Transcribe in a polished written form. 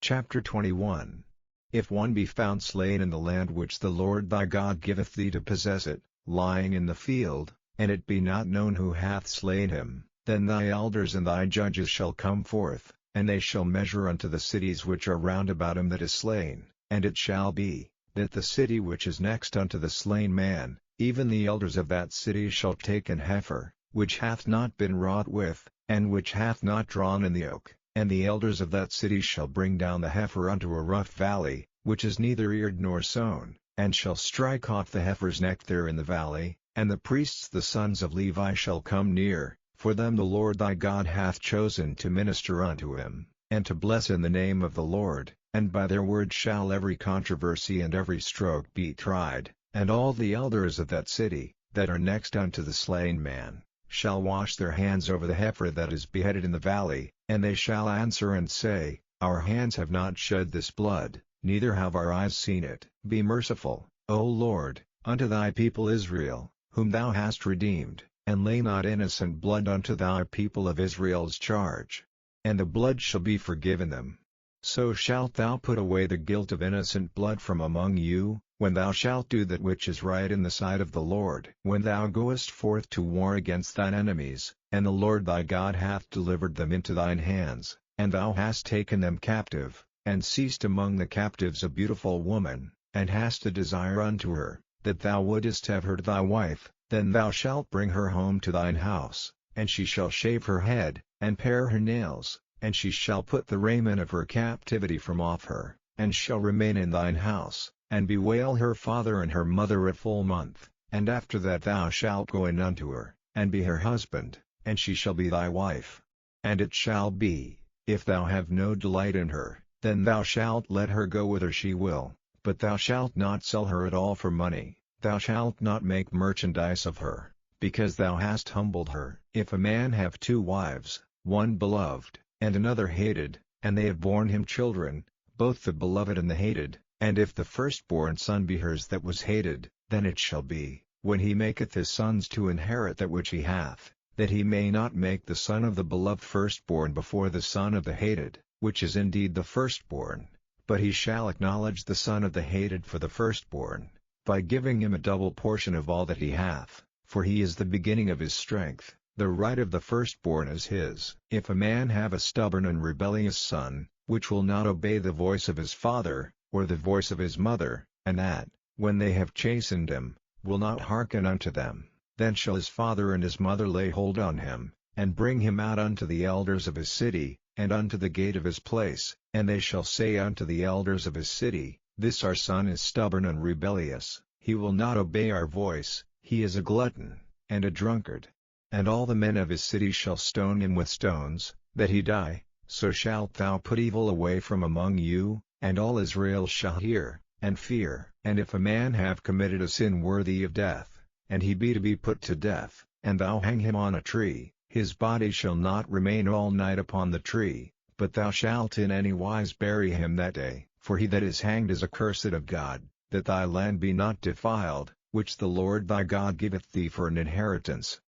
Chapter 21. If one be found slain in the land which the Lord thy God giveth thee to possess it, lying in the field, and it be not known who hath slain him, then thy elders and thy judges shall come forth, and they shall measure unto the cities which are round about him that is slain. And it shall be, that the city which is next unto the slain man, even the elders of that city shall take an heifer, which hath not been wrought with, and which hath not drawn in the yoke. And the elders of that city shall bring down the heifer unto a rough valley, which is neither eared nor sown, and shall strike off the heifer's neck there in the valley, and the priests the sons of Levi shall come near, for them the Lord thy God hath chosen to minister unto him, and to bless in the name of the Lord, and by their word shall every controversy and every stroke be tried, and all the elders of that city, that are next unto the slain man, shall wash their hands over the heifer that is beheaded in the valley, and they shall answer and say, Our hands have not shed this blood, neither have our eyes seen it. Be merciful, O Lord, unto thy people Israel, whom thou hast redeemed, and lay not innocent blood unto thy people of Israel's charge. And the blood shall be forgiven them. So shalt thou put away the guilt of innocent blood from among you, when thou shalt do that which is right in the sight of the Lord. When thou goest forth to war against thine enemies, and the Lord thy God hath delivered them into thine hands, and thou hast taken them captive, and seized among the captives a beautiful woman, and hast a desire unto her, that thou wouldest have her to thy wife, then thou shalt bring her home to thine house, and she shall shave her head, and pare her nails, and she shall put the raiment of her captivity from off her, and shall remain in thine house, and bewail her father and her mother a full month, and after that thou shalt go in unto her, and be her husband, and she shall be thy wife. And it shall be, if thou have no delight in her, then thou shalt let her go whither she will, but thou shalt not sell her at all for money. Thou shalt not make merchandise of her, because thou hast humbled her. If a man have two wives, one beloved, and another hated, and they have borne him children, both the beloved and the hated, and if the firstborn son be hers that was hated, then it shall be, when he maketh his sons to inherit that which he hath, that he may not make the son of the beloved firstborn before the son of the hated, which is indeed the firstborn, but he shall acknowledge the son of the hated for the firstborn, by giving him a double portion of all that he hath, for he is the beginning of his strength. The right of the firstborn is his. If a man have a stubborn and rebellious son, which will not obey the voice of his father, or the voice of his mother, and that, when they have chastened him, will not hearken unto them, then shall his father and his mother lay hold on him, and bring him out unto the elders of his city, and unto the gate of his place, and they shall say unto the elders of his city, This our son is stubborn and rebellious, he will not obey our voice, he is a glutton, and a drunkard. And all the men of his city shall stone him with stones, that he die. So shalt thou put evil away from among you, and all Israel shall hear, and fear. And if a man have committed a sin worthy of death, and he be to be put to death, and thou hang him on a tree, his body shall not remain all night upon the tree, but thou shalt in any wise bury him that day. For he that is hanged is accursed of God, that thy land be not defiled, which the Lord thy God giveth thee for an inheritance.